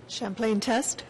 Champlain test.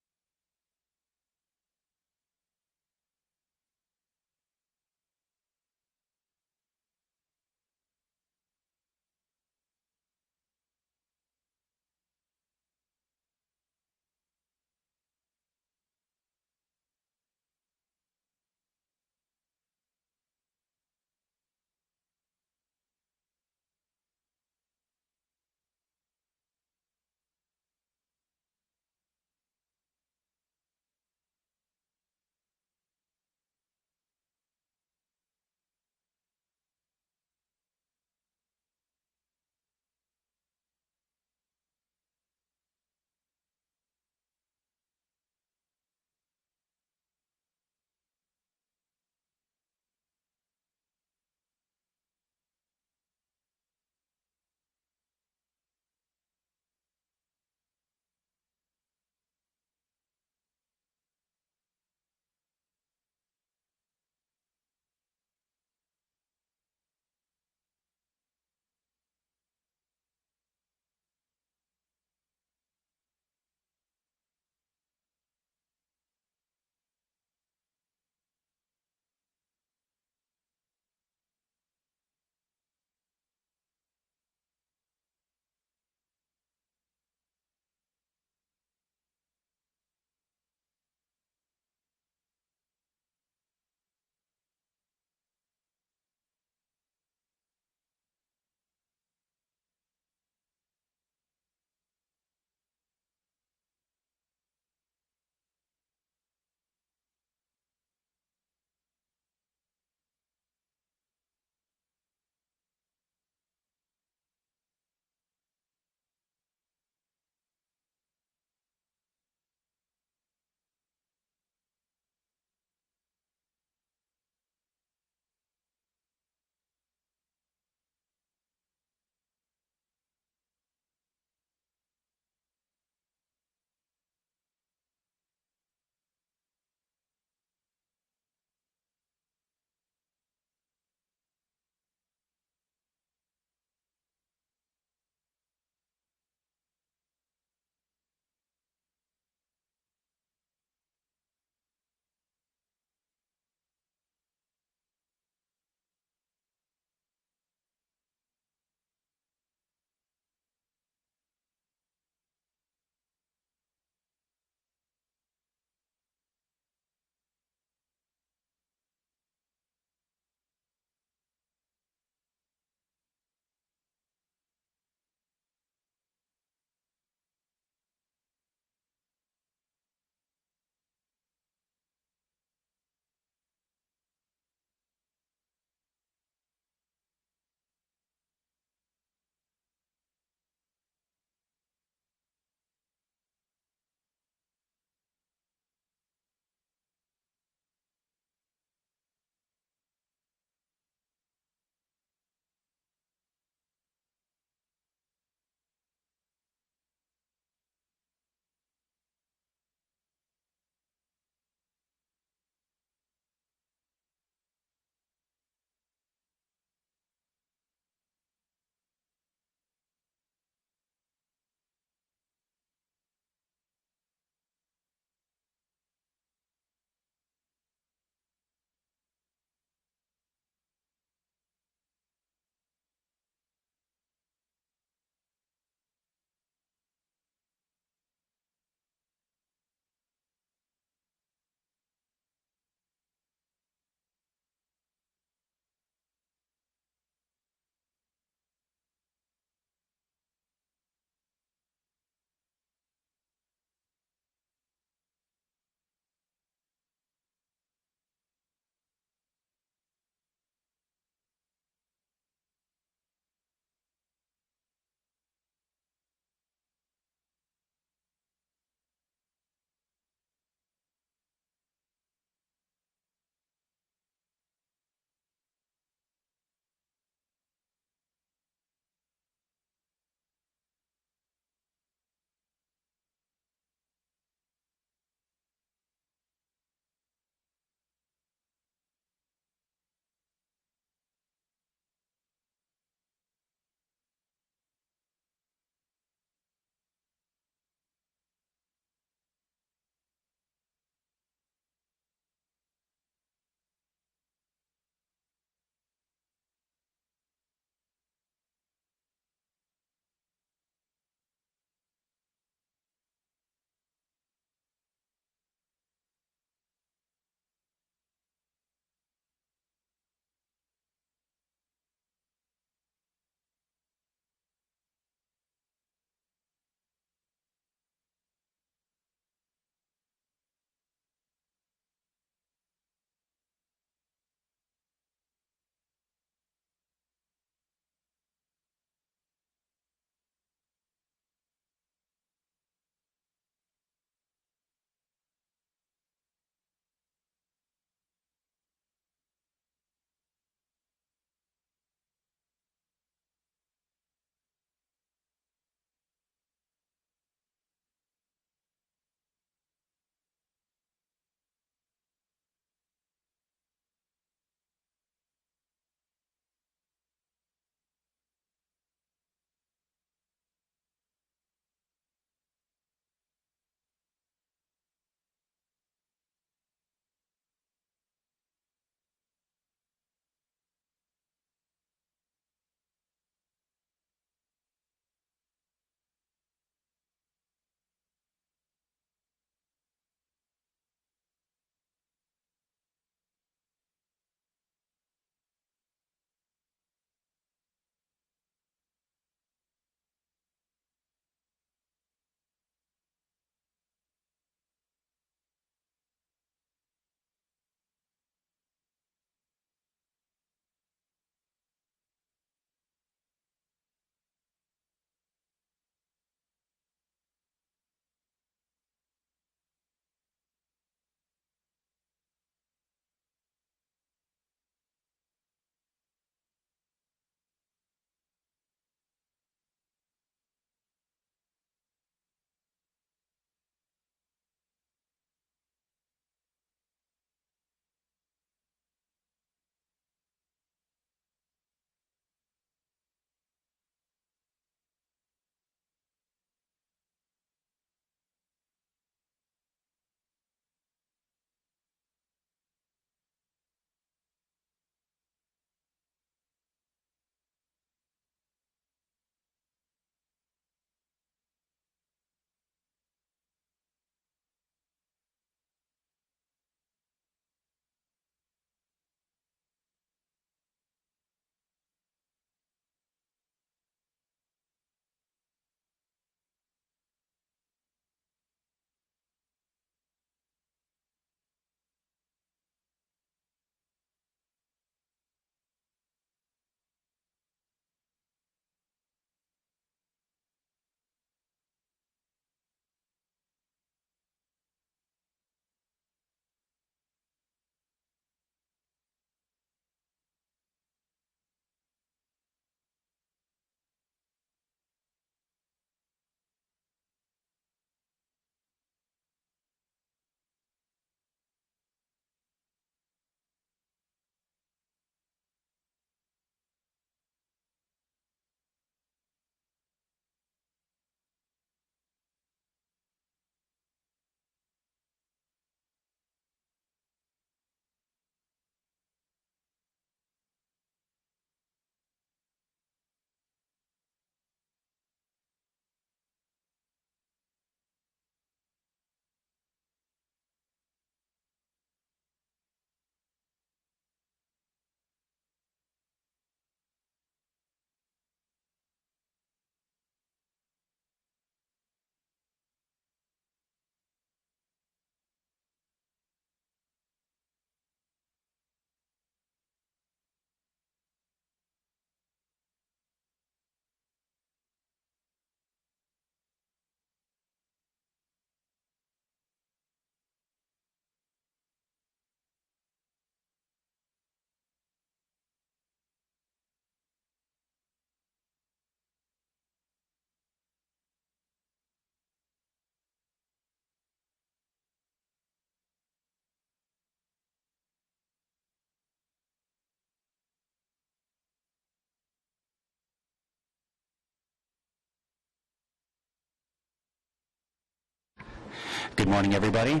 Good morning, everybody.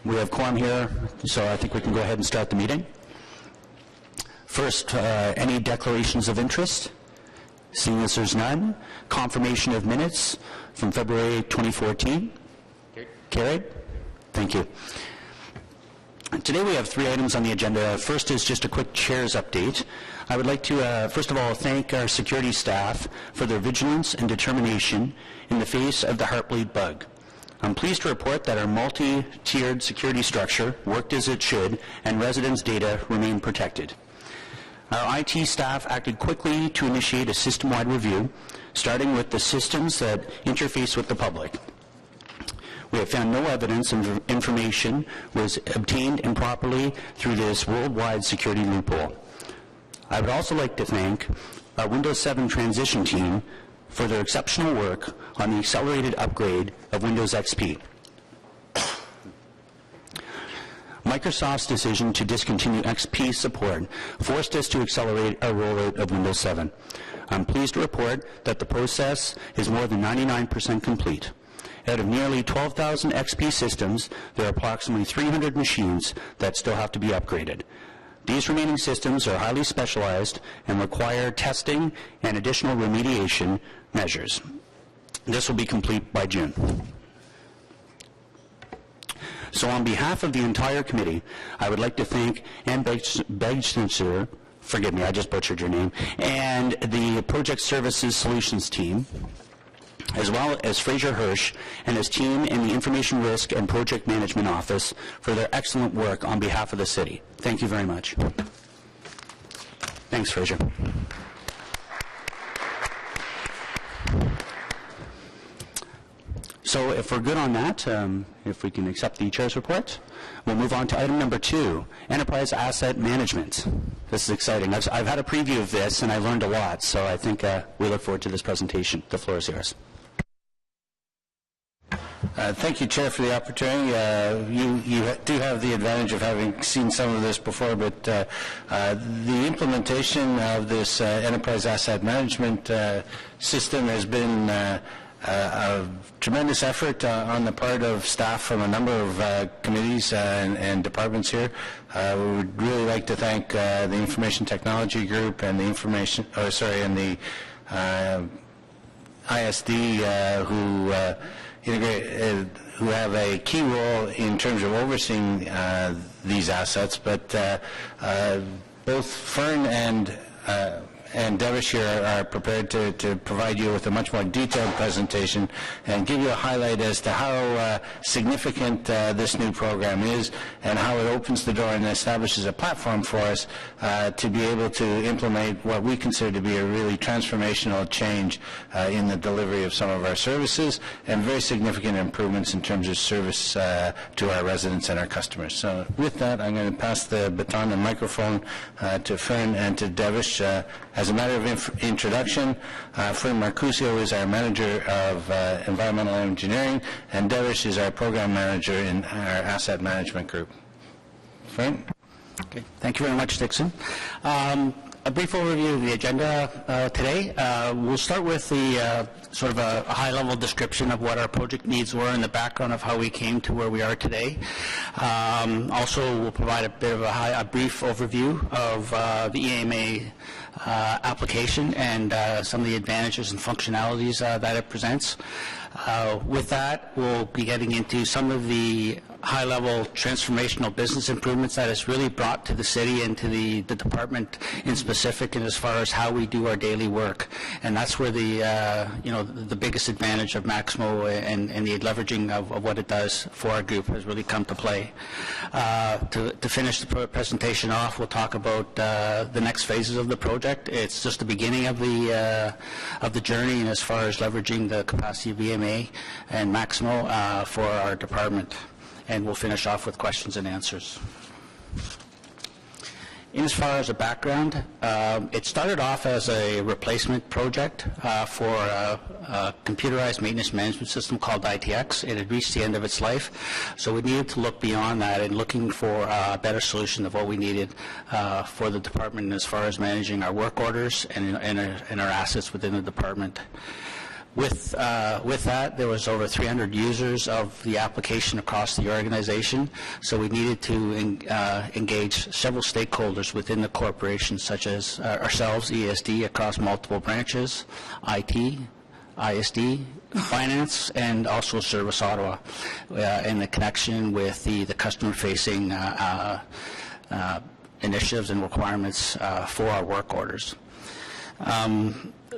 We have quorum here, so I think we can go ahead and start the meeting. First, any declarations of interest? Seeing as there's none, confirmation of minutes from February 2014. Carried? Thank you. Today we have 3 items on the agenda. First is just a quick chair's update. I would like to, first of all, thank our security staff for their vigilance and determination in the face of the heartbleed bug. I'm pleased to report that our multi-tiered security structure worked as it should and residents' data remain protected. Our IT staff acted quickly to initiate a system-wide review, starting with the systems that interface with the public. We have found no evidence of information was obtained improperly through this worldwide security loophole. I would also like to thank our Windows 7 transition team for their exceptional work on the accelerated upgrade of Windows XP. Microsoft's decision to discontinue XP support forced us to accelerate our rollout of Windows 7. I'm pleased to report that the process is more than 99% complete. Out of nearly 12,000 XP systems, there are approximately 300 machines that still have to be upgraded. These remaining systems are highly specialized and require testing and additional remediation measures. This will be complete by June. So on behalf of the entire committee, I would like to thank Ann Begstenser, forgive me, I just butchered your name, and the Project Services Solutions team, as well as Fraser Hirsch and his team in the Information Risk and Project Management Office for their excellent work on behalf of the city. Thank you very much. Thanks, Fraser. So if we're good on that, if we can accept the chair's report, we'll move on to item number 2, Enterprise Asset Management. This is exciting. I've had a preview of this and I learned a lot, so I think we look forward to this presentation. The floor is yours. Thank you, Chair, for the opportunity. You do have the advantage of having seen some of this before, but the implementation of this enterprise asset management system has been a tremendous effort on the part of staff from a number of committees and departments here. We would really like to thank the Information Technology Group and the ISD who have a key role in terms of overseeing these assets, but both Fern and Devish here are prepared to provide you with a much more detailed presentation and give you a highlight as to how significant this new program is and how it opens the door and establishes a platform for us to be able to implement what we consider to be a really transformational change in the delivery of some of our services and very significant improvements in terms of service to our residents and our customers. So with that, I'm going to pass the baton and microphone to Fern and to Devish. As a matter of introduction, Fern Marcusio is our Manager of Environmental Engineering, and Devish is our Program Manager in our Asset Management Group. Fern? Okay. Thank you very much, Dixon. A brief overview of the agenda today. We'll start with the sort of a high-level description of what our project needs were and the background of how we came to where we are today. Also, we'll provide a bit of a brief overview of the EMA application and some of the advantages and functionalities that it presents. With that, we'll be getting into some of the high-level transformational business improvements that it's really brought to the city and to the department in specific, and as far as how we do our daily work. And that's where the biggest advantage of Maximo and the leveraging of what it does for our group has really come to play. To finish the presentation off, we'll talk about the next phases of the project. It's just the beginning of the journey, and as far as leveraging the capacity of EMA and Maximo for our department. And we'll finish off with questions and answers. In as far as a background, it started off as a replacement project for a computerized maintenance management system called ITX. It had reached the end of its life, so we needed to look beyond that and looking for a better solution of what we needed for the department as far as managing our work orders and our assets within the department. With that, there was over 300 users of the application across the organization, so we needed to engage several stakeholders within the corporation, such as ourselves, ESD, across multiple branches, IT, ISD, finance, and also Service Ottawa, in the connection with the customer-facing initiatives and requirements for our work orders.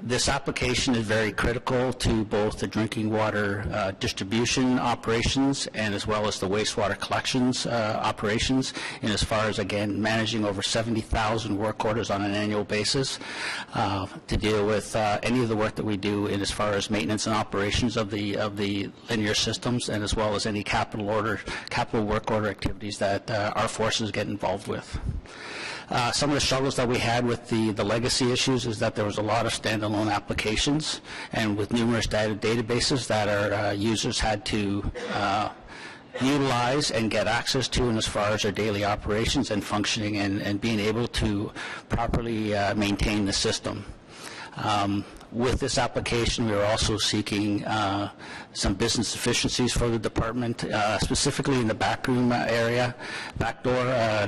This application is very critical to both the drinking water distribution operations and as well as the wastewater collections operations, and as far as, again, managing over 70,000 work orders on an annual basis to deal with any of the work that we do in as far as maintenance and operations of the linear systems, and as well as any capital work order activities that our forces get involved with. Some of the struggles that we had with the legacy issues is that there was a lot of standalone applications, and with numerous databases that our users had to utilize and get access to, and as far as their daily operations and functioning and being able to properly maintain the system. With this application, we are also seeking some business efficiencies for the department, specifically in the backroom area, backdoor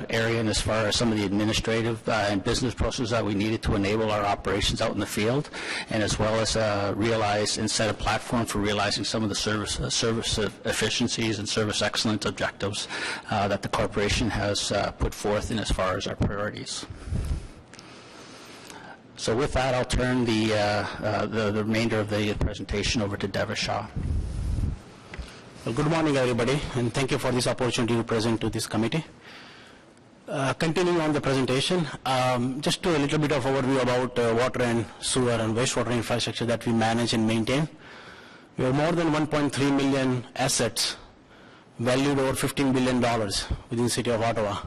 area, and as far as some of the administrative and business processes that we needed to enable our operations out in the field, and as well as realize and set a platform for realizing some of the service efficiencies and service excellence objectives that the corporation has put forth in as far as our priorities. So with that, I'll turn the remainder of the presentation over to Devis Shah. Well, good morning, everybody, and thank you for this opportunity to present to this committee. Continuing on the presentation, just a little bit of overview about water and sewer and wastewater infrastructure that we manage and maintain. We have more than 1.3 million assets valued over $15 billion within the city of Ottawa.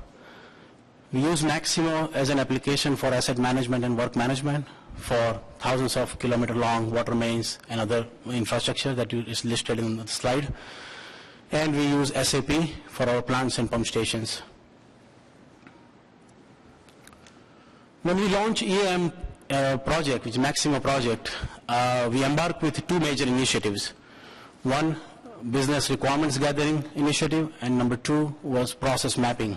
We use Maximo as an application for asset management and work management for thousands of kilometer-long water mains and other infrastructure that is listed in the slide. And we use SAP for our plants and pump stations. When we launch EAM project, which is Maximo project, we embark with two major initiatives. One, business requirements gathering initiative, and number two was process mapping.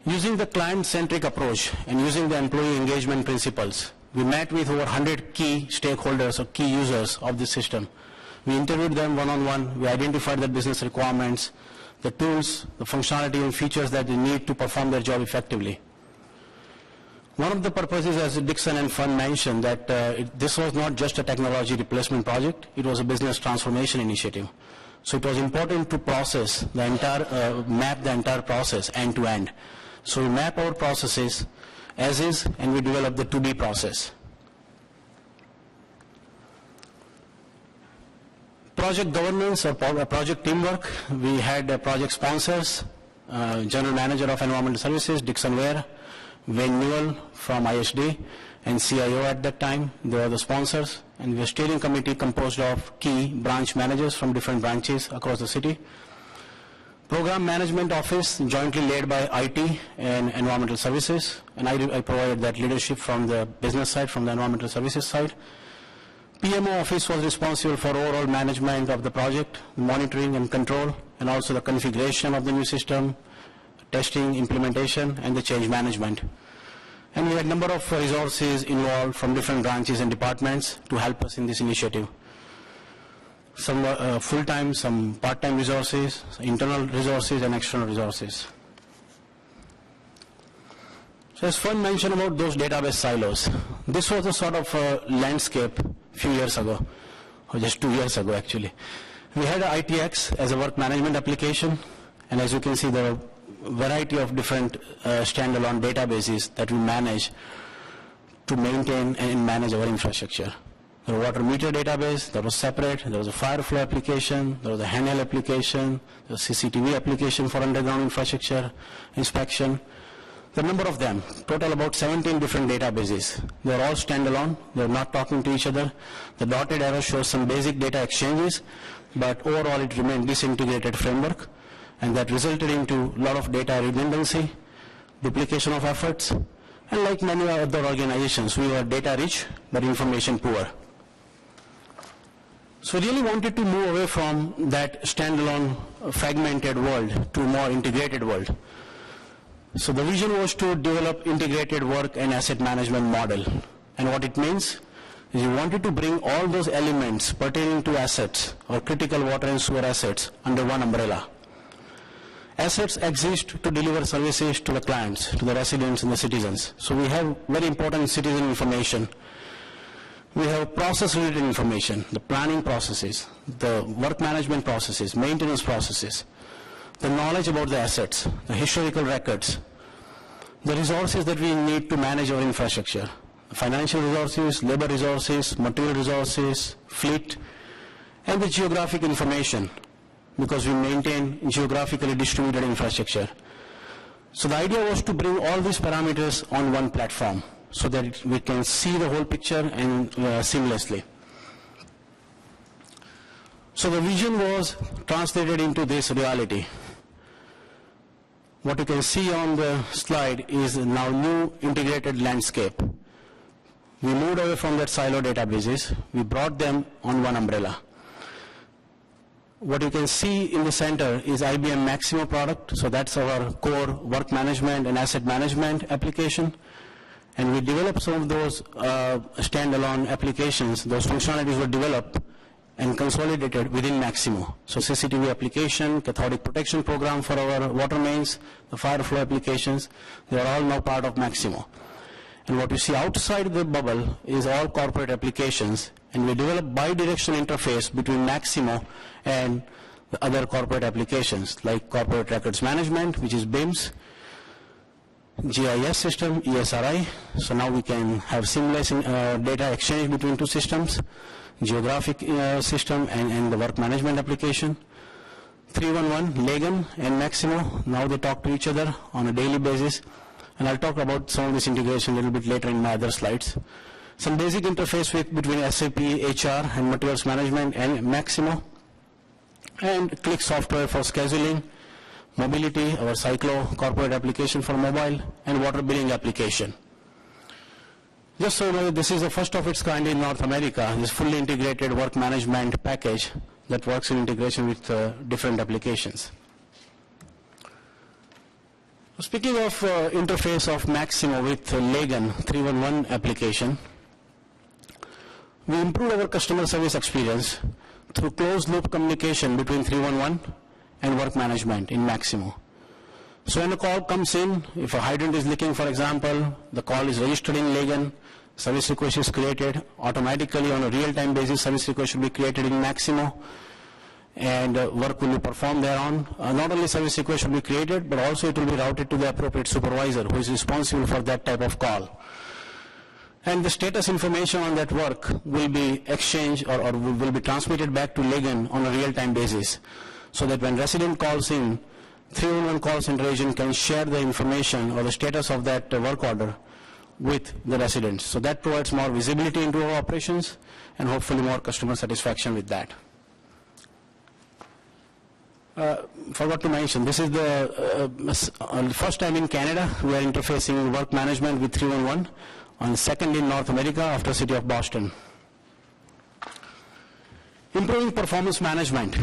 Using the client-centric approach and using the employee engagement principles, we met with over 100 key stakeholders or key users of the system. We interviewed them one-on-one. We identified their business requirements, the tools, the functionality and features that they need to perform their job effectively. One of the purposes, as Dixon and Fun mentioned, that this was not just a technology replacement project, it was a business transformation initiative. So it was important to process the entire, map the entire process end to end. So we map our processes as is, and we develop the to-be process. Project governance or project teamwork, we had project sponsors, General Manager of Environmental Services, Dixon Ware, Wayne Newell from ISD, and CIO at that time. They were the sponsors, and we have a steering committee composed of key branch managers from different branches across the city. Program Management Office, jointly led by IT and Environmental Services, and I provided that leadership from the business side, from the Environmental Services side. PMO Office was responsible for overall management of the project, monitoring and control, and also the configuration of the new system, testing, implementation, and the change management. And we had a number of resources involved from different branches and departments to help us in this initiative. Some full-time, some part-time resources, internal resources, and external resources. So as Fun mentioned about those database silos, this was a sort of landscape a few years ago, or just 2 years ago actually. We had ITX as a work management application, and as you can see, there are a variety of different standalone databases that we manage to maintain and manage our infrastructure. There was a water meter database that was separate, there was a fire flow application, there was a handheld application, there was a CCTV application for underground infrastructure inspection. The number of them, total about 17 different databases. They are all standalone, they are not talking to each other. The dotted arrow shows some basic data exchanges, but overall it remained disintegrated framework, and that resulted into a lot of data redundancy, duplication of efforts, and like many other organizations, we were data rich but information poor. So really wanted to move away from that standalone fragmented world to a more integrated world. So the vision was to develop integrated work and asset management model. And what it means is you wanted to bring all those elements pertaining to assets or critical water and sewer assets under one umbrella. Assets exist to deliver services to the clients, to the residents and the citizens. So we have very important citizen information. We have process-related information, the planning processes, the work management processes, maintenance processes, the knowledge about the assets, the historical records, the resources that we need to manage our infrastructure, financial resources, labor resources, material resources, fleet, and the geographic information, because we maintain geographically distributed infrastructure. So the idea was to bring all these parameters on one platform so that we can see the whole picture and seamlessly. So the vision was translated into this reality. What you can see on the slide is now new integrated landscape. We moved away from that silo databases. We brought them on one umbrella. What you can see in the center is IBM Maximo product. So that's our core work management and asset management application. And we developed some of those standalone applications. Those functionalities were developed and consolidated within Maximo. So CCTV application, cathodic protection program for our water mains, the fire flow applications, they are all now part of Maximo. And what you see outside the bubble is all corporate applications, and we develop bi-directional interface between Maximo and the other corporate applications like corporate records management, which is BIMS, GIS system, ESRI. So now we can have seamless data exchange between two systems, geographic system and the work management application. 311, Legan and Maximo, now they talk to each other on a daily basis. And I'll talk about some of this integration a little bit later in my other slides. Some basic interface between SAP, HR, and materials management and Maximo. And Click software for scheduling, mobility, our Cyclo corporate application for mobile, and water billing application. Just so you know, this is the first of its kind in North America, this fully integrated work management package that works in integration with different applications. Speaking of interface of Maximo with Legan 311 application, we improved our customer service experience through closed loop communication between 311 and work management in Maximo. So when a call comes in, if a hydrant is leaking, for example, the call is registered in Legan, service request is created automatically on a real-time basis. Service request should be created in Maximo, and work will be performed thereon. Not only service request will be created, but also it will be routed to the appropriate supervisor who is responsible for that type of call. And the status information on that work will be exchanged or will be transmitted back to Legan on a real-time basis, so that when resident calls in, 311 call center agent can share the information or the status of that work order with the residents. So that provides more visibility into our operations and hopefully more customer satisfaction with that. Forgot to mention, this is the first time in Canada we are interfacing work management with 311, and second in North America after City of Boston. Improving performance management.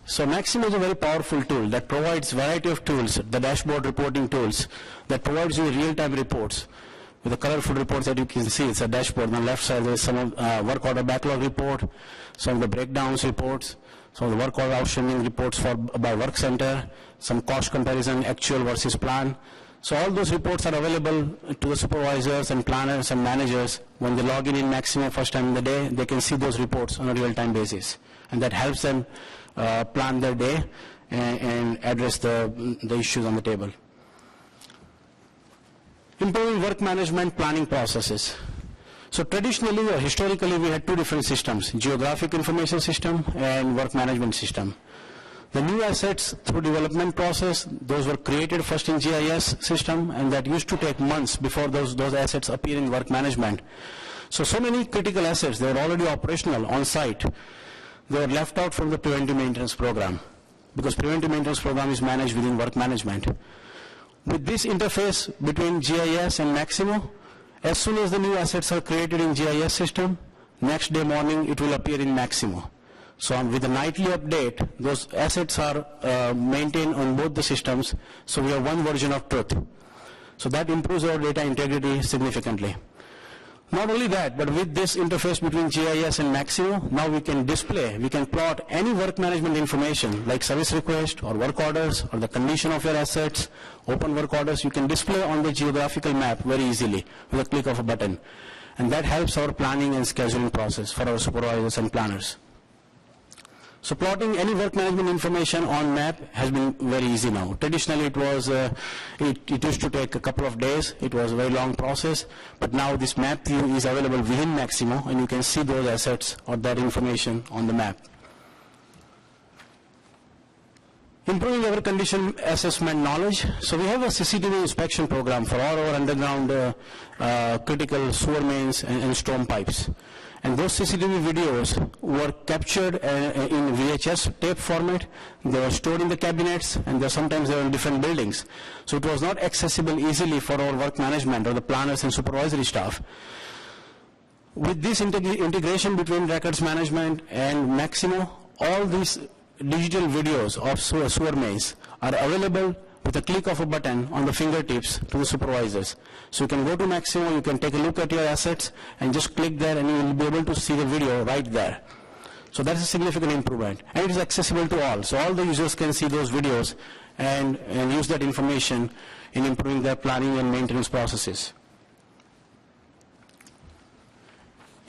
So Maximo is a very powerful tool that provides variety of tools, the dashboard reporting tools that provides you real-time reports. With the colorful reports that you can see, it's a dashboard. On the left side there is some of work order backlog report, some of the breakdowns reports, some of the work order outstanding reports by work center, some cost comparison, actual versus plan. So all those reports are available to the supervisors and planners and managers. When they log in Maximo first time in the day, they can see those reports on a real-time basis. And that helps them plan their day and address the issues on the table. Improving work management planning processes. So traditionally or historically we had two different systems, geographic information system and work management system. The new assets through development process, those were created first in GIS system, and that used to take months before those assets appear in work management. So many critical assets, they were already operational on site. They were left out from the preventive maintenance program, because preventive maintenance program is managed within work management. With this interface between GIS and Maximo, as soon as the new assets are created in GIS system, next day morning it will appear in Maximo. So with the nightly update, those assets are maintained on both the systems, so we have one version of truth. So that improves our data integrity significantly. Not only that, but with this interface between GIS and Maximo, now we can display, we can plot any work management information like service request or work orders or the condition of your assets, open work orders, you can display on the geographical map very easily with a click of a button. And that helps our planning and scheduling process for our supervisors and planners. So plotting any work management information on map has been very easy now. Traditionally it was, it used to take a couple of days. It was a very long process. But now this map view is available within Maximo, and you can see those assets or that information on the map. Improving our condition assessment knowledge. So we have a CCTV inspection program for all our underground critical sewer mains and storm pipes. And those CCTV videos were captured in VHS tape format. They were stored in the cabinets, and sometimes they were in different buildings. So it was not accessible easily for our work management or the planners and supervisory staff. With this integration between records management and Maximo, all these digital videos of sewer mains are available with a click of a button on the fingertips to the supervisors. So you can go to Maximo, you can take a look at your assets and just click there, and you will be able to see the video right there. So that's a significant improvement, and it is accessible to all. So all the users can see those videos and use that information in improving their planning and maintenance processes.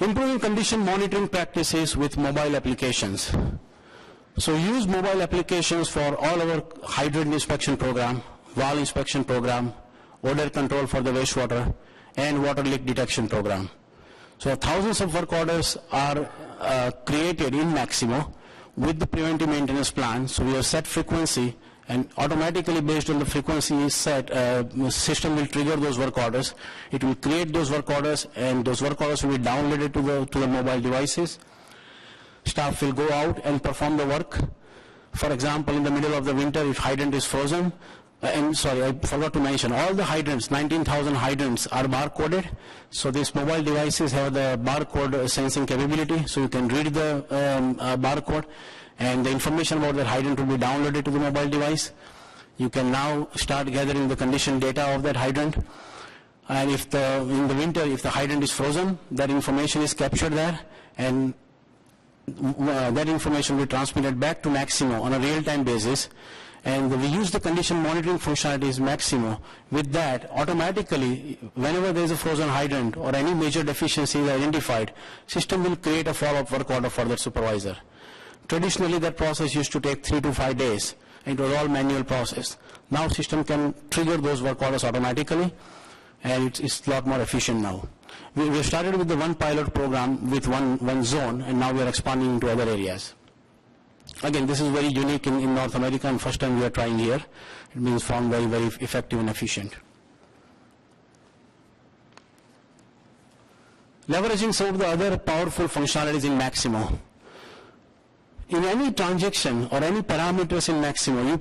Improving condition monitoring practices with mobile applications. So use mobile applications for all our hydrant inspection program, valve inspection program, odor control for the wastewater, and water leak detection program. So thousands of work orders are created in Maximo with the preventive maintenance plan. So we have set frequency, and automatically based on the frequency is set, system will trigger those work orders. It will create those work orders, and those work orders will be downloaded to the mobile devices. Staff will go out and perform the work. For example, in the middle of the winter, if hydrant is frozen, and sorry, I forgot to mention, all the hydrants, 19,000 hydrants are barcoded. So these mobile devices have the barcode sensing capability, so you can read the barcode, and the information about that hydrant will be downloaded to the mobile device. You can now start gathering the condition data of that hydrant. And if in the winter, if the hydrant is frozen, that information is captured there, and that information will be transmitted back to Maximo on a real-time basis. And we use the condition monitoring functionalities Maximo. With that, automatically, whenever there is a frozen hydrant or any major deficiency is identified, system will create a follow-up work order for that supervisor. Traditionally, that process used to take 3 to 5 days. It was all manual process. Now, system can trigger those work orders automatically, and it's a lot more efficient now. We started with the one pilot program with one zone, and now we are expanding into other areas. Again, this is very unique in North America, and first time we are trying here. It means found very, very effective and efficient. Leveraging some of the other powerful functionalities in Maximo. In any transaction or any parameters in Maximo, you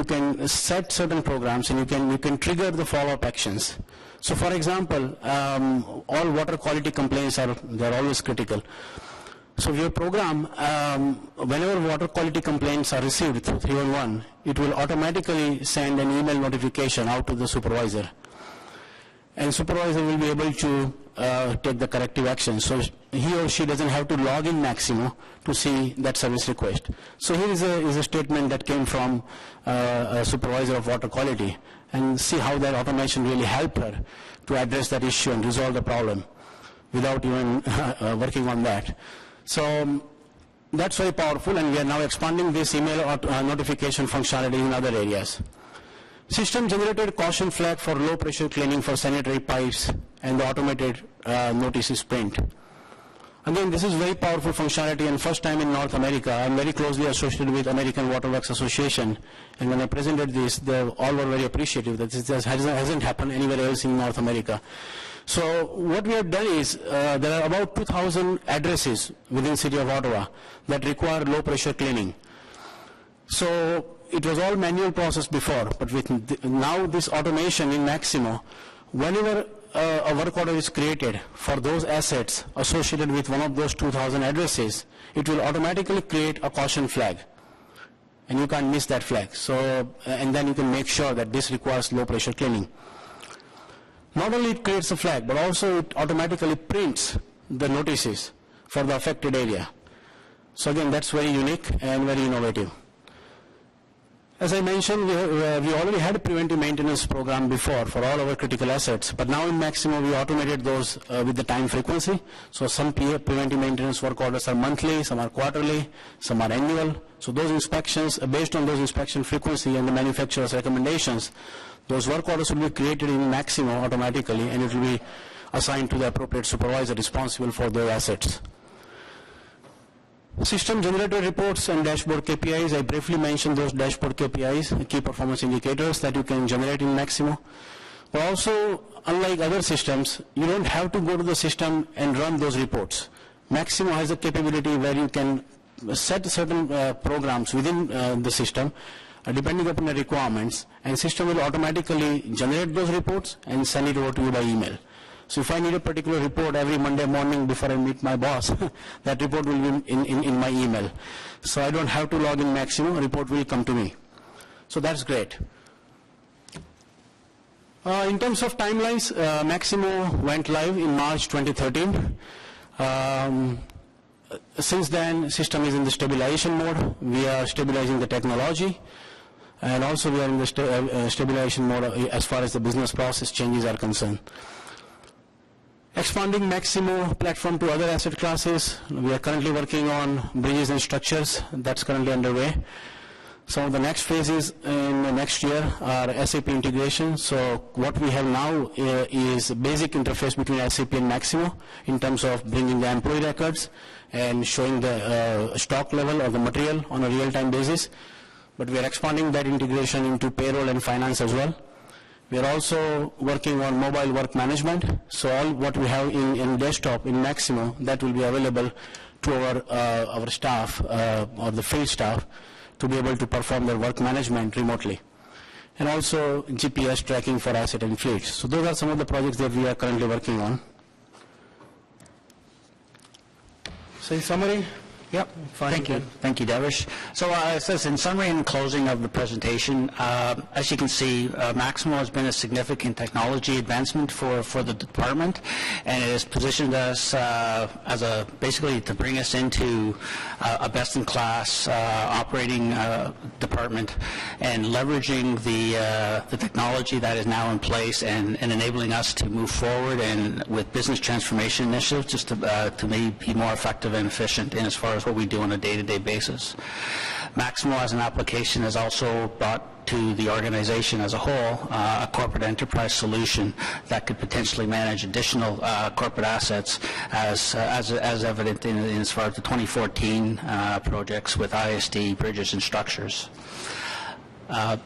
can set certain programs, and you can trigger the follow-up actions. So, for example, all water quality complaints they're always critical. So your program, whenever water quality complaints are received through 311, it will automatically send an email notification out to the supervisor. And supervisor will be able to take the corrective action. So he or she doesn't have to log in Maximo to see that service request. So here is a statement that came from a supervisor of water quality, and see how that automation really helped her to address that issue and resolve the problem without even working on that. So that's very powerful, and we are now expanding this email notification functionality in other areas. System generated caution flag for low pressure cleaning for sanitary pipes, and the automated notice is print. Again, this is very powerful functionality, and first time in North America. I'm very closely associated with American Water Works Association, and when I presented this, they all were very appreciative that this hasn't happened anywhere else in North America. So what we have done is, there are about 2,000 addresses within the city of Ottawa that require low pressure cleaning. So it was all manual process before, but with now this automation in Maximo, whenever a work order is created for those assets associated with one of those 2,000 addresses, it will automatically create a caution flag. And you can't miss that flag. So, and then you can make sure that this requires low pressure cleaning. Not only it creates a flag, but also it automatically prints the notices for the affected area. So again, that's very unique and very innovative. As I mentioned, we already had a preventive maintenance program before for all our critical assets, but now in Maximo we automated those with the time frequency. So some preventive maintenance work orders are monthly, some are quarterly, some are annual. So those inspections, based on those inspection frequency and the manufacturer's recommendations, those work orders will be created in Maximo automatically, and it will be assigned to the appropriate supervisor responsible for those assets. System generated reports and dashboard KPIs. I briefly mentioned those dashboard KPIs, key performance indicators that you can generate in Maximo. But also, unlike other systems, you don't have to go to the system and run those reports. Maximo has a capability where you can set certain programs within the system, depending upon the requirements, and system will automatically generate those reports and send it over to you by email. So if I need a particular report every Monday morning before I meet my boss, that report will be in my email. So I don't have to log in Maximo, a report will come to me. So that's great. In terms of timelines, Maximo went live in March 2013. Since then, system is in the stabilization mode. We are stabilizing the technology. And also we are in the stabilization mode as far as the business process changes are concerned. Expanding Maximo platform to other asset classes. We are currently working on bridges and structures. That's currently underway. Some of the next phases in the next year are SAP integration. So what we have now is a basic interface between SAP and Maximo in terms of bringing the employee records and showing the stock level of the material on a real-time basis. But we are expanding that integration into payroll and finance as well. We are also working on mobile work management. So all what we have in desktop in Maximo, that will be available to our staff or the field staff to be able to perform their work management remotely. And also GPS tracking for asset and fleets. So those are some of the projects that we are currently working on. So in summary, Yep. Thank you, Devish. So it says in summary and closing of the presentation, as you can see, Maximo has been a significant technology advancement for the department, and it has positioned us as basically to bring us into a best-in-class operating department, and leveraging the technology that is now in place and enabling us to move forward and with business transformation initiatives just to be more effective and efficient in as far as what we do on a day-to-day basis. Maximo as an application has also brought to the organization as a whole a corporate enterprise solution that could potentially manage additional corporate assets as evident in as far as the 2014 projects with ISD, bridges and structures.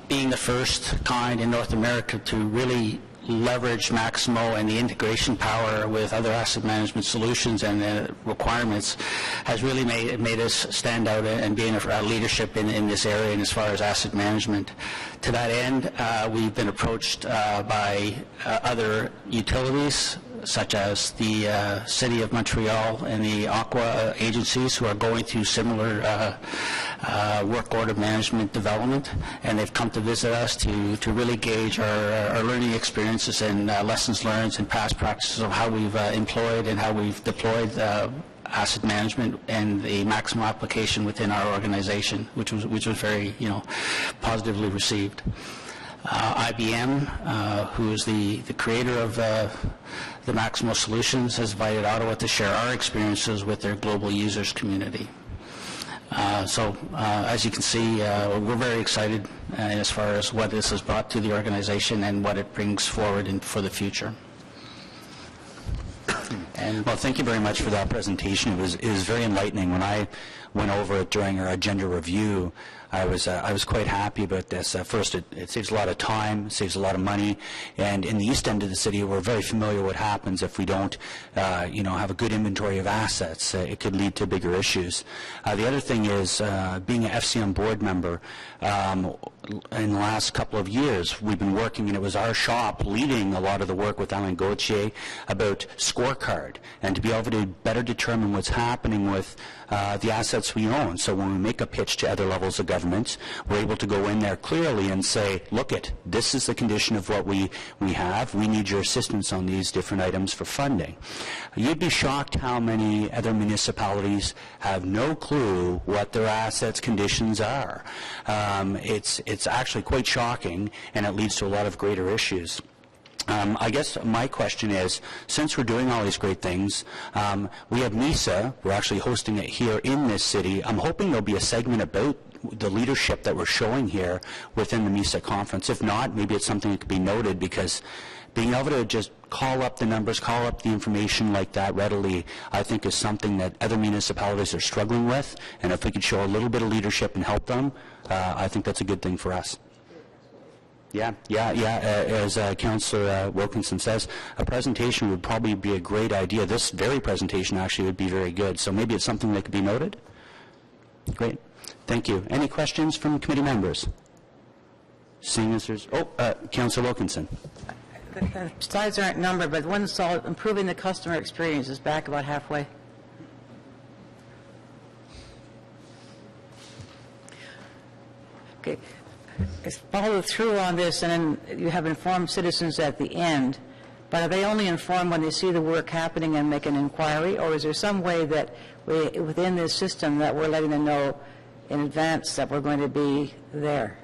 Being the first kind in North America to really leverage Maximo and the integration power with other asset management solutions and requirements has really made us stand out and be in a leadership in this area and as far as asset management. To that end, we've been approached by other utilities such as the City of Montreal and the Ottawa agencies who are going through similar work order management development, and they've come to visit us to really gauge our learning experiences and lessons learned and past practices of how we've employed and how we've deployed asset management and the Maximo application within our organization, which was very positively received. IBM, who is the creator of the Maximo solutions, has invited Ottawa to share our experiences with their global users community. So as you can see, we're very excited as far as what this has brought to the organization and what it brings forward for the future. And well, thank you very much for that presentation. It was very enlightening. When I went over it during our agenda review, I was quite happy about this. First, it saves a lot of time, saves a lot of money, and in the east end of the city, we're very familiar what happens if we don't, have a good inventory of assets. It could lead to bigger issues. The other thing is, being an FCM board member, in the last couple of years, we've been working, and it was our shop leading a lot of the work with Alain Gauthier about scorecard, and to be able to better determine what's happening with the assets we own. So when we make a pitch to other levels of government, we're able to go in there clearly and say, look this is the condition of what we have. We need your assistance on these different items for funding. You'd be shocked how many other municipalities have no clue what their assets conditions are. It's actually quite shocking, and it leads to a lot of greater issues. I guess my question is, since we're doing all these great things, we have MISA, we're actually hosting it here in this city. I'm hoping there'll be a segment about the leadership that we're showing here within the MISA conference. If not, maybe it's something that could be noted, because being able to just call up the numbers, call up the information like that readily, I think is something that other municipalities are struggling with, and if we could show a little bit of leadership and help them, I think that's a good thing for us. Yeah. As Councillor Wilkinson says, a presentation would probably be a great idea. This very presentation actually would be very good. So maybe it's something that could be noted. Great. Thank you. Any questions from committee members? Seeing as there's... Councillor Wilkinson. The slides aren't numbered, but one saw improving the customer experience is back about halfway. Okay. Follow through on this, and then you have informed citizens at the end, but are they only informed when they see the work happening and make an inquiry, or is there some way that within this system that we're letting them know in advance that we're going to be there?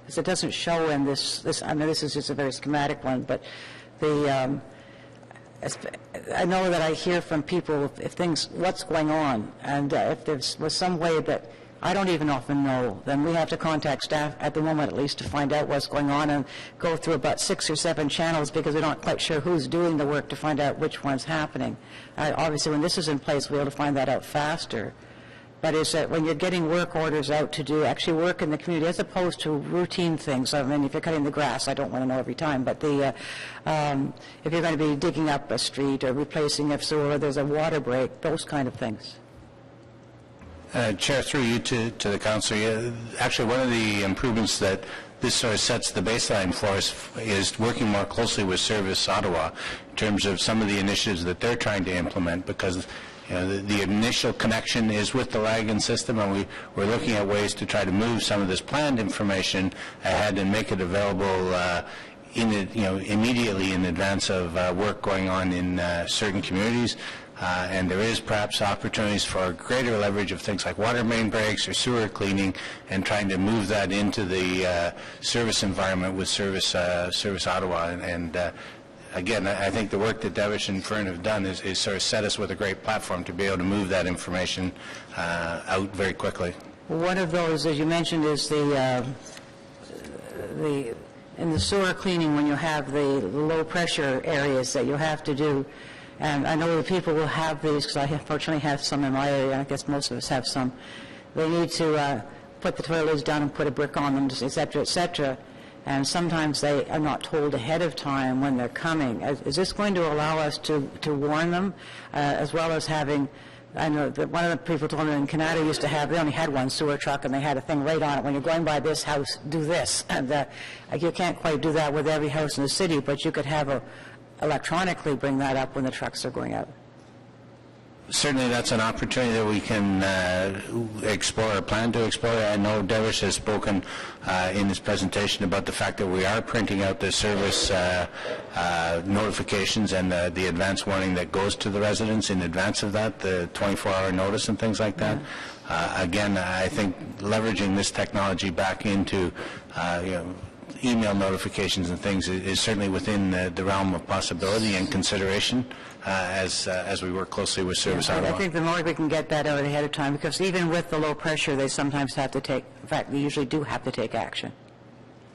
Because it doesn't show in this I know this is just a very schematic one, but I know that I hear from people if what's going on, and if there was some way that I don't even often know, then we have to contact staff at the moment at least to find out what's going on and go through about 6 or 7 channels because we're not quite sure who's doing the work to find out which one's happening. Obviously, when this is in place, we'll be able to find that out faster. But is that when you're getting work orders out to do actually work in the community as opposed to routine things. I mean, if you're cutting the grass, I don't want to know every time, but if you're going to be digging up a street or replacing a sewer, or there's a water break, those kind of things. Chair, through you to the councillor, actually one of the improvements that this sort of sets the baseline for us is working more closely with Service Ottawa in terms of some of the initiatives that they're trying to implement, because the initial connection is with the Lagan system, and we're looking at ways to try to move some of this planned information ahead and make it available immediately in advance of work going on in certain communities. And there is perhaps opportunities for greater leverage of things like water main breaks or sewer cleaning, and trying to move that into the service environment with Service Ottawa. And again, I think the work that Devish and Fern have done is sort of set us with a great platform to be able to move that information out very quickly. One of those, as you mentioned, is in the sewer cleaning, when you have the low pressure areas that you have to do. And I know that people will have these, because I unfortunately have some in my area, and I guess most of us have some. They need to put the toilets down and put a brick on them, et cetera, et cetera. And sometimes they are not told ahead of time when they're coming. Is this going to allow us to warn them, as well as having, I know that one of the people told me in Canada used to have, they only had one sewer truck, and they had a thing right on it. When you're going by this house, do this. And you can't quite do that with every house in the city, but you could have electronically bring that up when the trucks are going out. Certainly that's an opportunity that we can explore or plan to explore. I know Devish has spoken in his presentation about the fact that we are printing out the service notifications and the advance warning that goes to the residents in advance of that, the 24-hour notice and things like that. Again, I think leveraging this technology back into email notifications and things is certainly within the realm of possibility and consideration as we work closely with Service Ottawa. I think the more we can get that out ahead of time, because even with the low pressure, they sometimes have to take, in fact, they usually do have to take action.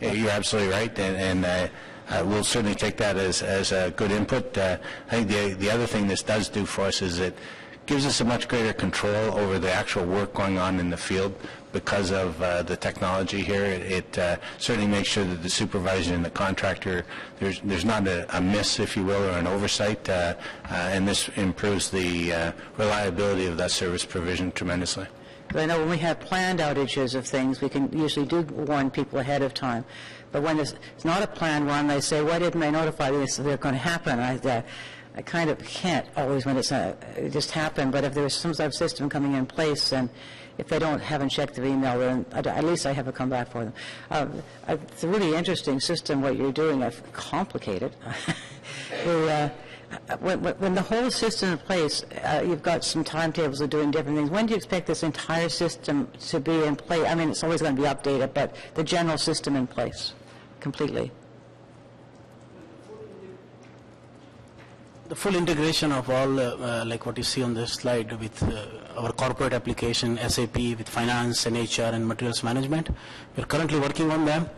Yeah, you're absolutely right, and we'll certainly take that as a good input. I think the other thing this does do for us is it gives us a much greater control over the actual work going on in the field because of the technology here. It certainly makes sure that the supervisor and the contractor, there's not a miss, if you will, or an oversight, and this improves the reliability of that service provision tremendously. I know when we have planned outages of things, we can usually do warn people ahead of time. But when it's not a planned one, they say, why didn't they notify me so they're going to happen? I kind of can't always when it just happened, but if there's some sort of system coming in place, and if they haven't checked their email, then at least I have it come back for them. It's a really interesting system, what you're doing. I've complicated. When the whole system is in place, you've got some timetables of doing different things. When do you expect this entire system to be in place? I mean, it's always going to be updated, but the general system in place completely. The full integration of all, like what you see on this slide with our corporate application, SAP, with finance and HR and materials management. We're currently working on them,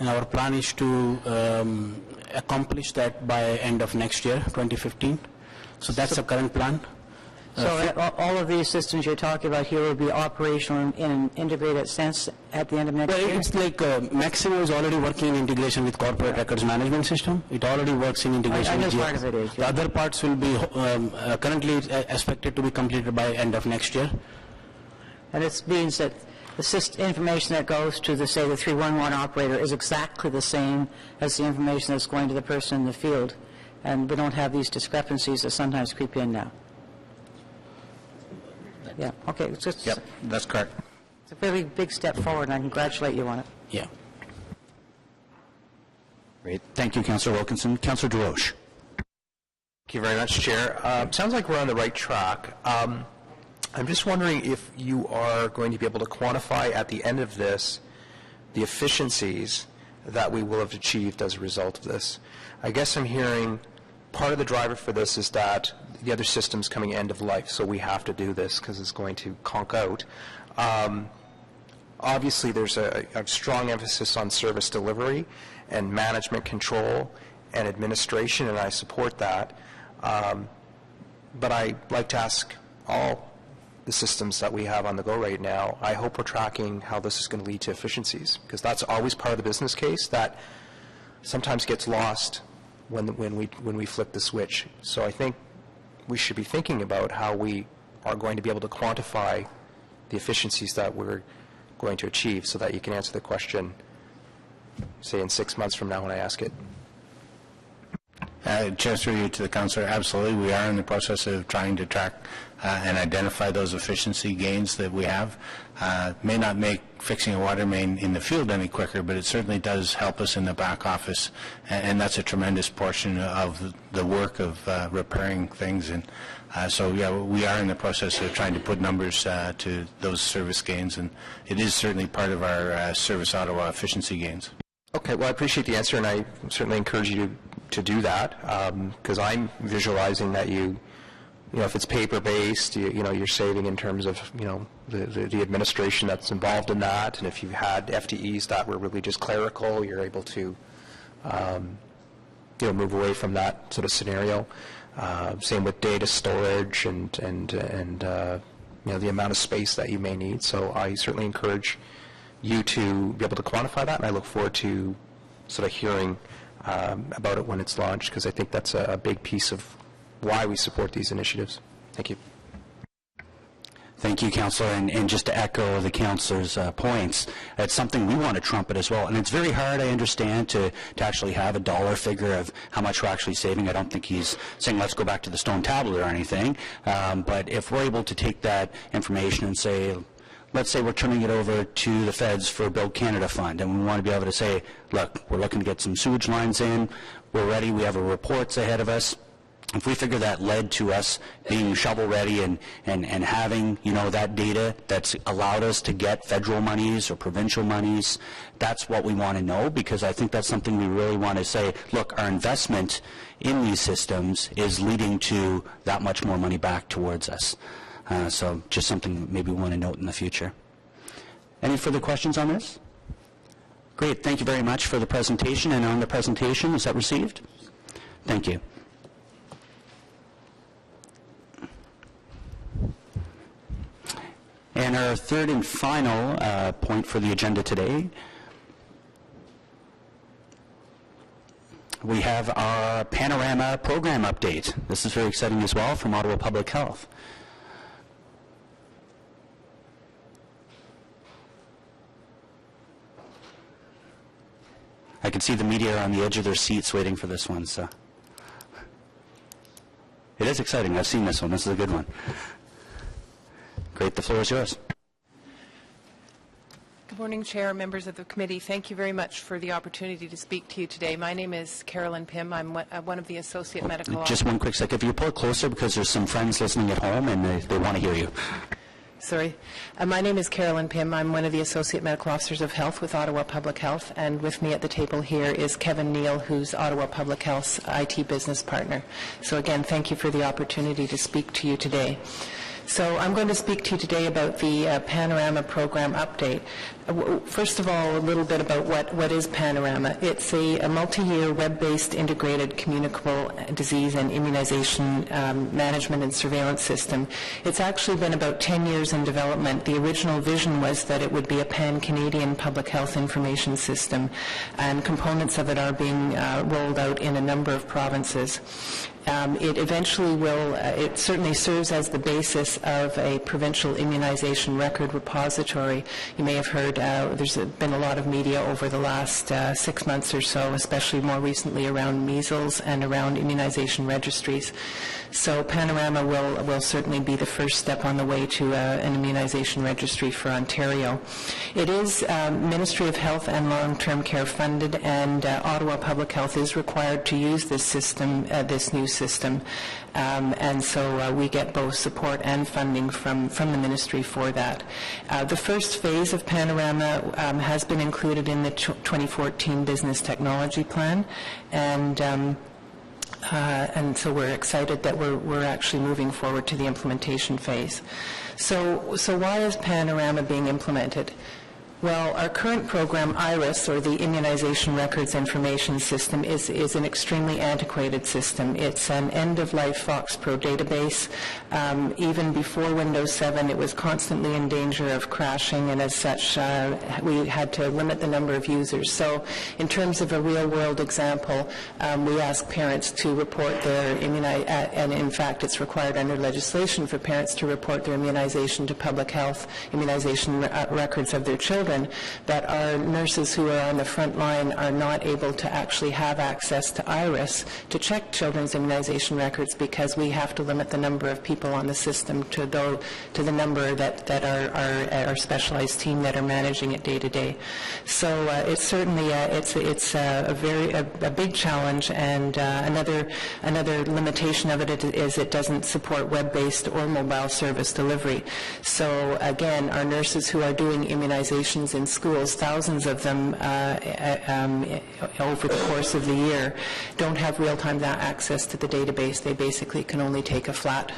and our plan is to accomplish that by end of next year, 2015. So that's the current plan. So all of these systems you're talking about here will be operational in an integrated sense at the end of next year? It's like Maximo is already working in integration with corporate records management system. It already works in integration with part of it is. The other parts will be currently expected to be completed by end of next year. And it means that the information that goes to the, say, the 311 operator is exactly the same as the information that's going to the person in the field. And we don't have these discrepancies that sometimes creep in now. Yeah, okay. It's just, Yep, that's correct. it's a very big step forward, and I congratulate you on it. Yeah. Great. Thank you, Councillor Wilkinson. Councillor DeRoche. Thank you very much, Chair. Sounds like we're on the right track. I'm just wondering if you are going to be able to quantify at the end of this the efficiencies that we will have achieved as a result of this. I guess I'm hearing part of the driver for this is that the other system's coming end of life, so we have to do this because it's going to conk out. Obviously, there's a strong emphasis on service delivery and management control and administration, and I support that. But I'd like to ask all the systems that we have on the go right now, I hope we're tracking how this is going to lead to efficiencies, because that's always part of the business case that sometimes gets lost when we flip the switch. So I think we should be thinking about how we are going to be able to quantify the efficiencies that we're going to achieve so that you can answer the question, say, in 6 months from now when I ask it. Chair, through you to the councillor, absolutely. We are in the process of trying to track and identify those efficiency gains that we have. May not make fixing a water main in the field any quicker, but it certainly does help us in the back office, and that's a tremendous portion of the work of repairing things. And so, yeah, we are in the process of trying to put numbers to those service gains, and it is certainly part of our Service Ottawa efficiency gains. Okay, well, I appreciate the answer, and I certainly encourage you to do that, because I'm visualizing that you know, if it's paper-based, you're saving in terms of, the administration that's involved in that, and if you had FTEs that were really just clerical, you're able to, move away from that sort of scenario. Same with data storage and the amount of space that you may need. So I certainly encourage you to be able to quantify that, and I look forward to sort of hearing about it when it's launched, because I think that's a big piece of why we support these initiatives. Thank you. Thank you, Councillor, and just to echo the Councillor's points, it's something we want to trumpet as well, and it's very hard, I understand, to actually have a dollar figure of how much we're actually saving. I don't think he's saying let's go back to the stone tablet or anything, but if we're able to take that information and say, let's say we're turning it over to the feds for a Build Canada fund, and we want to be able to say, look, we're looking to get some sewage lines in, we're ready, we have our reports ahead of us. If we figure that led to us being shovel-ready and having, that data that's allowed us to get federal monies or provincial monies, that's what we want to know, because I think that's something we really want to say, look, our investment in these systems is leading to that much more money back towards us. So just something maybe we want to note in the future. Any further questions on this? Great. Thank you very much for the presentation. And on the presentation, is that received? Thank you. And our third and final point for the agenda today, we have our Panorama program update. This is very exciting as well from Ottawa Public Health. I can see the media on the edge of their seats waiting for this one, so. It is exciting. I've seen this one. This is a good one. Great. The floor is yours. Good morning, Chair, members of the committee. Thank you very much for the opportunity to speak to you today. My name is Carolyn Pym. I'm one of the Associate Medical Officers. Just one quick sec. If you pull it closer, because there's some friends listening at home and they want to hear you. Sorry. My name is Carolyn Pym. I'm one of the Associate Medical Officers of Health with Ottawa Public Health, and with me at the table here is Kevin Neal, who's Ottawa Public Health's IT business partner. So again, thank you for the opportunity to speak to you today. So I'm going to speak to you today about the Panorama program update. First of all, a little bit about what is Panorama. It's a multi-year web-based integrated communicable disease and immunization management and surveillance system. It's actually been about 10 years in development. The original vision was that it would be a pan-Canadian public health information system, and components of it are being rolled out in a number of provinces. It eventually will, it certainly serves as the basis of a provincial immunization record repository. You may have heard there's been a lot of media over the last 6 months or so, especially more recently around measles and around immunization registries. So Panorama will certainly be the first step on the way to an immunization registry for Ontario. It is Ministry of Health and Long-Term Care funded, and Ottawa Public Health is required to use this system, this new system, and so we get both support and funding from the ministry for that. The first phase of Panorama has been included in the 2014 Business Technology Plan, and so we're excited that we're actually moving forward to the implementation phase. So why is Panorama being implemented? Well, our current program, IRIS, or the Immunization Records Information System, is an extremely antiquated system. It's an end-of-life FoxPro database. Even before Windows 7, it was constantly in danger of crashing, and as such, we had to limit the number of users. So in terms of a real-world example, we ask parents to report their and in fact, it's required under legislation for parents to report their immunization to public health, immunization records of their children, that our nurses who are on the front line are not able to actually have access to IRIS to check children's immunization records, because we have to limit the number of people on the system to the number that are our specialized team that are managing it day to day. So it's certainly it's a big challenge, and another limitation of it is it doesn't support web-based or mobile service delivery. So again, our nurses who are doing immunizations in schools, thousands of them over the course of the year, don't have real-time access to the database. They basically can only take a flat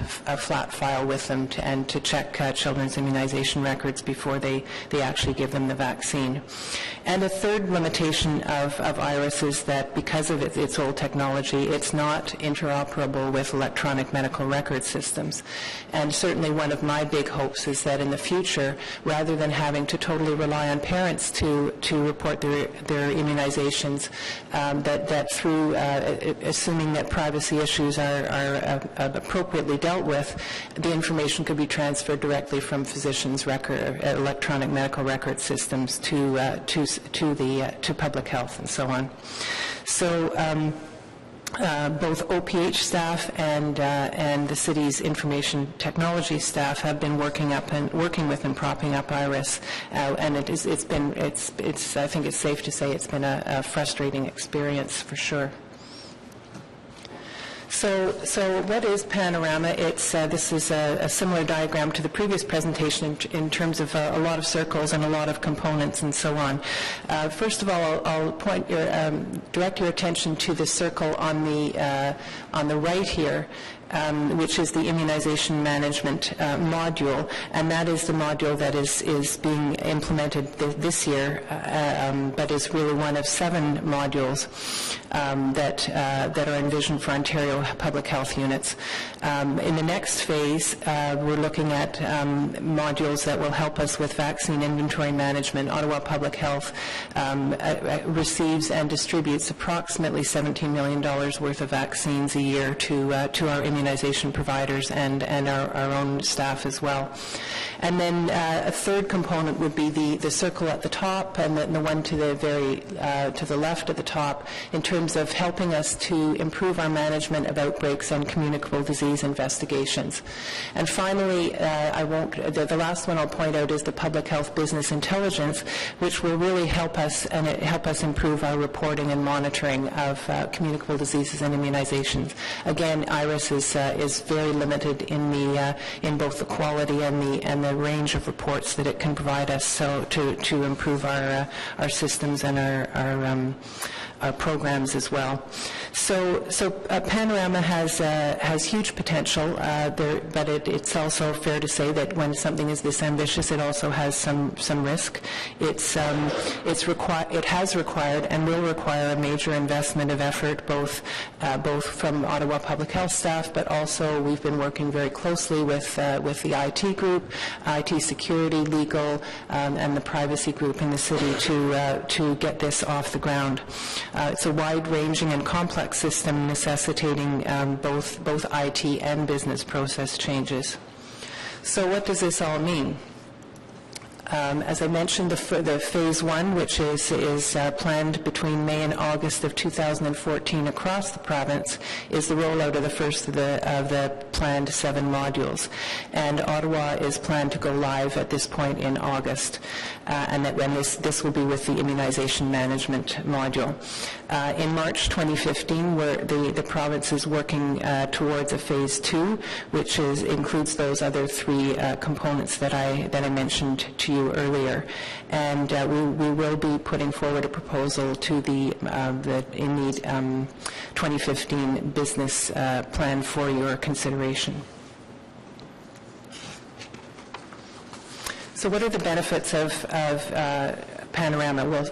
file with them to check children's immunization records before they actually give them the vaccine. And a third limitation of IRIS is that because of its old technology, it's not interoperable with electronic medical record systems. And certainly one of my big hopes is that in the future, rather than having to totally rely on parents to report their immunizations, that through assuming that privacy issues are appropriately dealt with, the information could be transferred directly from physicians' electronic medical record systems to public health and so on. So both OPH staff and the city's information technology staff have been working with and propping up IRIS, and I think it's safe to say it's been a frustrating experience for sure. So what is Panorama? This is a similar diagram to the previous presentation in terms of a lot of circles and a lot of components and so on. First of all, I'll direct your attention to the circle on the right here. which is the immunization management module, and that is the module that is being implemented this year, but is really one of 7 modules that are envisioned for Ontario public health units. In the next phase, we're looking at modules that will help us with vaccine inventory management. Ottawa Public Health receives and distributes approximately $17 million worth of vaccines a year to our immunization providers and our own staff as well. And then a third component would be the circle at the top and the one to the to the left at the top, in terms of helping us to improve our management of outbreaks and communicable disease investigations. And finally, the last one I'll point out is the public health business intelligence, which will really help us improve our reporting and monitoring of communicable diseases and immunizations. Again, IRIS is very limited in both the quality and the range of reports that it can provide us, so to improve our systems and our programs as well. So Panorama has huge potential, but it's also fair to say that when something is this ambitious, it also has some risk. It has required and will require a major investment of effort, both from Ottawa Public Health staff, but also we've been working very closely with the IT group, IT security, legal, and the privacy group in the city to get this off the ground. It's a wide-ranging and complex system necessitating both IT and business process changes. So what does this all mean? As I mentioned, the phase 1, which is planned between May and August of 2014 across the province, is the rollout of the first of the planned 7 modules. And Ottawa is planned to go live at this point in August, and this will be with the immunization management module. In March 2015, the province is working towards a phase 2, which includes those other 3 components that I mentioned to you earlier, and we will be putting forward a proposal to the 2015 business plan for your consideration. So what are the benefits of Panorama? Well,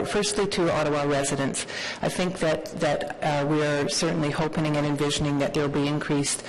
firstly to Ottawa residents, I think that we are certainly hoping and envisioning that there will be increased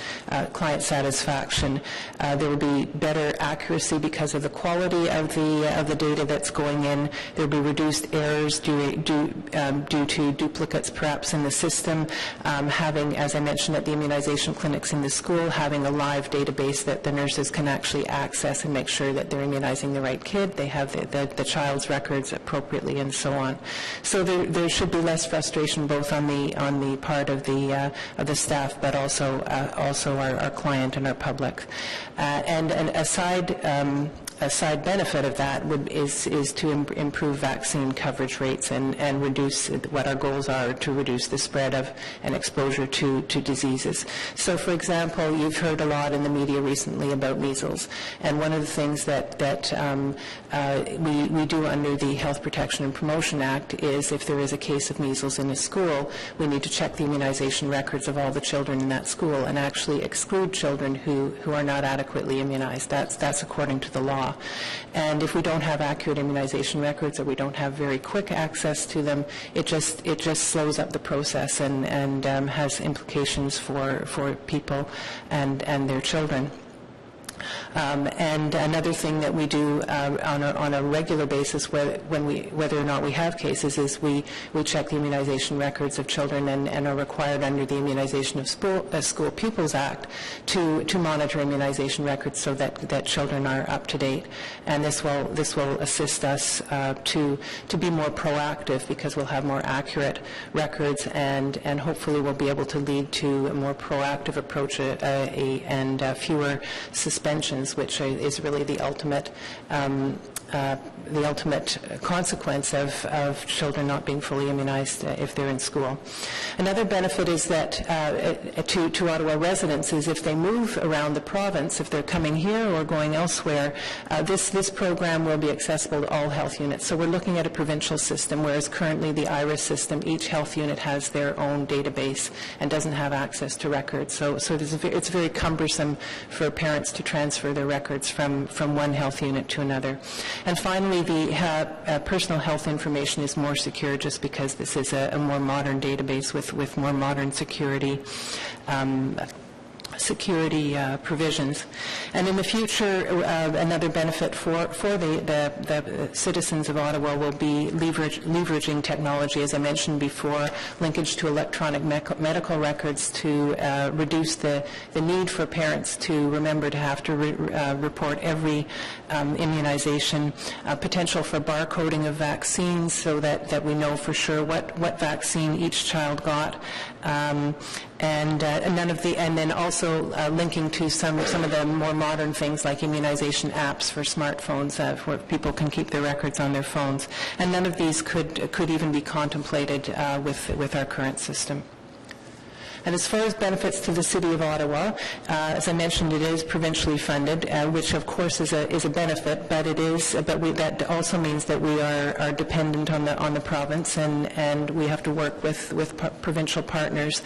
client satisfaction. There will be better accuracy because of the quality of the data that's going in. There will be reduced errors due to duplicates perhaps in the system. Having, as I mentioned, at the immunization clinics in the school, having a live database that the nurses can actually access and make sure that they're immunizing the right kid, they have the child's records appropriately, and so on. So there should be less frustration both on the part of the staff, but also our client and our public. And a side benefit of that is to improve vaccine coverage rates and reduce what our goals are, to reduce the spread of and exposure to diseases. So, for example, you've heard a lot in the media recently about measles, and one of the things that we do under the Health Protection and Promotion Act is, if there is a case of measles in a school, we need to check the immunization records of all the children in that school and actually exclude children who are not adequately immunized. That's according to the law. And if we don't have accurate immunization records, or we don't have very quick access to them, it just slows up the process and has implications for people and their children. And another thing that we do on a regular basis, whether or not we have cases, is we check the immunization records of children and are required under the Immunization of School Pupils Act to monitor immunization records so that children are up to date. And this will assist us to be more proactive, because we'll have more accurate records, and hopefully we'll be able to lead to a more proactive approach and fewer suspensions, which is really the ultimate consequence of children not being fully immunized if they're in school. Another benefit is that to Ottawa residents is if they move around the province, if they're coming here or going elsewhere, this program will be accessible to all health units. So we're looking at a provincial system, whereas currently the IRIS system, each health unit has their own database and doesn't have access to records. So it's very cumbersome for parents to transfer their records from one health unit to another. And finally, the personal health information is more secure just because this is a more modern database with more modern security provisions. And in the future, another benefit for the citizens of Ottawa will be leveraging technology, as I mentioned before, linkage to electronic medical records to reduce the need for parents to remember to have to report every immunization, potential for barcoding of vaccines so that we know for sure what vaccine each child got, and then also linking to some of the more modern things like immunization apps for smartphones where people can keep their records on their phones. And none of these could even be contemplated with our current system. And as far as benefits to the City of Ottawa, as I mentioned, it is provincially funded, which of course is a benefit, but that also means that we are dependent on the province, and we have to work with provincial partners.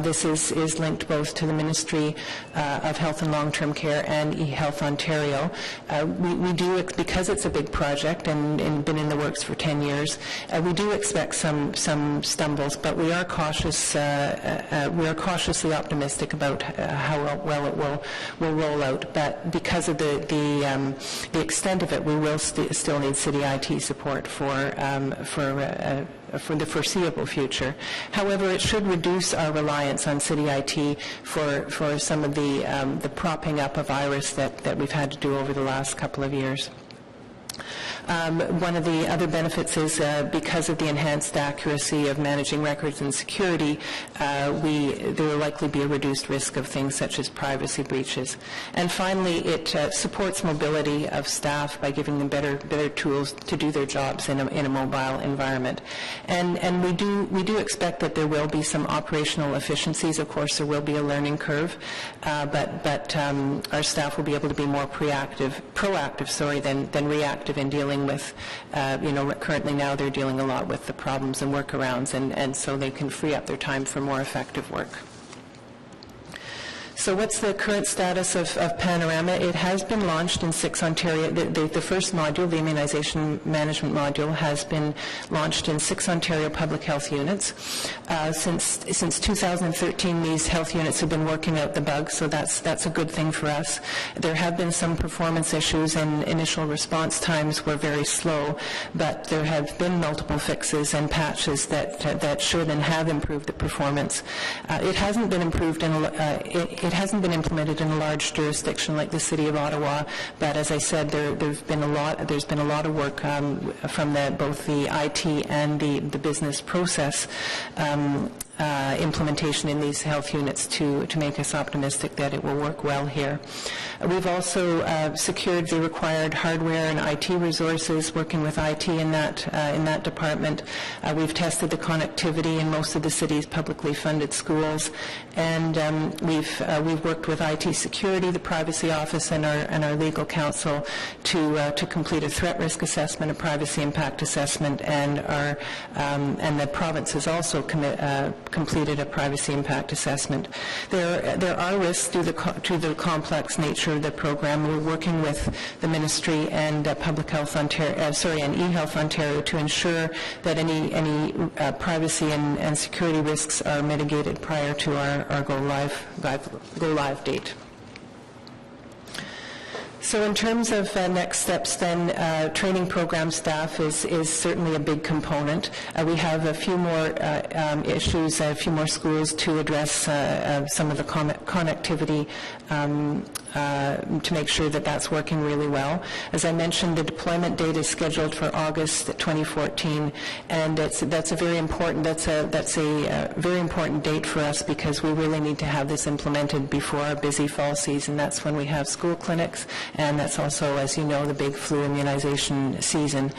This is linked both to the Ministry of Health and Long-Term Care and eHealth Ontario. We do, because it's a big project and been in the works for 10 years, we do expect some stumbles, but we are cautious. We are cautiously optimistic about how well it will roll out. But because of the extent of it, we will still need city IT support for the foreseeable future. However, it should reduce our reliance on city IT for some of the propping up of IRIS that we've had to do over the last couple of years. One of the other benefits is because of the enhanced accuracy of managing records and security, there will likely be a reduced risk of things such as privacy breaches. And finally, it supports mobility of staff by giving them better tools to do their jobs in a mobile environment. And we do expect that there will be some operational efficiencies. Of course, there will be a learning curve, but our staff will be able to be more proactive than reactive in dealing with, currently now they're dealing a lot with the problems and workarounds, and so they can free up their time for more effective work. So what's the current status of Panorama? It has been launched in 6 Ontario. The first module, the immunization management module, has been launched in 6 Ontario public health units. Since 2013, these health units have been working out the bugs, so that's a good thing for us. There have been some performance issues, and initial response times were very slow, but there have been multiple fixes and patches that should and have improved the performance. It hasn't been improved it hasn't been implemented in a large jurisdiction like the City of Ottawa, but as I said, there's been a lot of work from both the IT and the business process implementation in these health units to make us optimistic that it will work well here. We've also secured the required hardware and IT resources, working with IT in that department. We've tested the connectivity in most of the city's publicly funded schools, and we've worked with IT security, the privacy office, and our legal counsel to complete a threat risk assessment, a privacy impact assessment, and the province has also completed a privacy impact assessment. There are risks to the complex nature of the program. We're working with the Ministry and Public Health Ontario, and eHealth Ontario to ensure that any privacy and security risks are mitigated prior to our go live date. So in terms of next steps then, training program staff is certainly a big component. We have a few more issues, a few more schools to address some of the connectivity to make sure that that's working really well. As I mentioned, the deployment date is scheduled for August 2014, and that's a very important very important date for us because we really need to have this implemented before our busy fall season. That's when we have school clinics, and that's also, as you know, the big flu immunization season.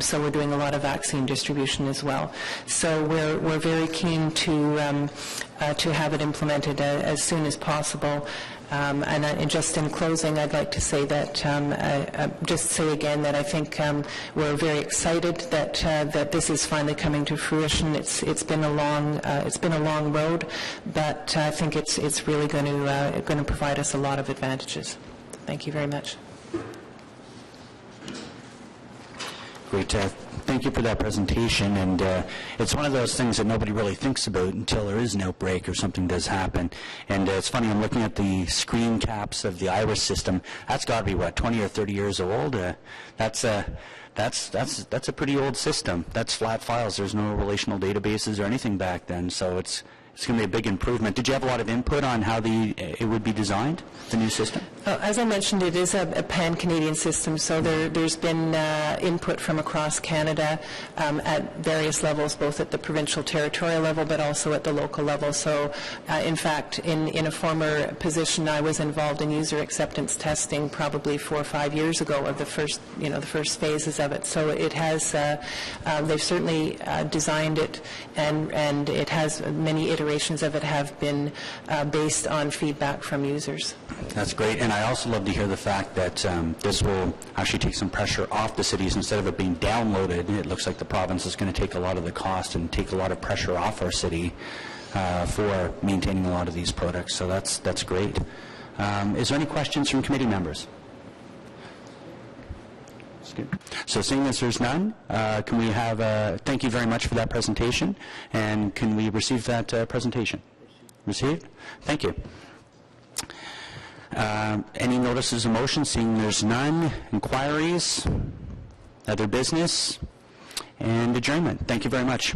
So we're doing a lot of vaccine distribution as well. So we're very keen to have it implemented as soon as possible. And just in closing, I'd like to say that, just say again that I think we're very excited that this is finally coming to fruition. It's been a long road, but I think it's really going to provide us a lot of advantages. Thank you very much. Great. Thank you for that presentation. And it's one of those things that nobody really thinks about until there is an outbreak or something does happen. And it's funny, I'm looking at the screen caps of the iris system. That's got to be, what, 20 or 30 years old? That's a pretty old system. That's flat files. There's no relational databases or anything back then. So it's going to be a big improvement. Did you have a lot of input on how it would be designed, the new system? As I mentioned, it is a pan-Canadian system, so there's been input from across Canada at various levels, both at the provincial territorial level, but also at the local level. So, in fact, in a former position, I was involved in user acceptance testing probably 4 or 5 years ago of the first phases of it. So it has, they've certainly designed it, and it has many iterations of it have been based on feedback from users. That's great, and I also love to hear the fact that this will actually take some pressure off the cities. Instead of it being downloaded, it looks like the province is going to take a lot of the cost and take a lot of pressure off our city for maintaining a lot of these products. So that's great. Is there any questions from committee members? So seeing as there's none, can we have thank you very much for that presentation, and can we receive that presentation? Received? Thank you. Any notices of motion? Seeing there's none, inquiries, other business, and adjournment. Thank you very much.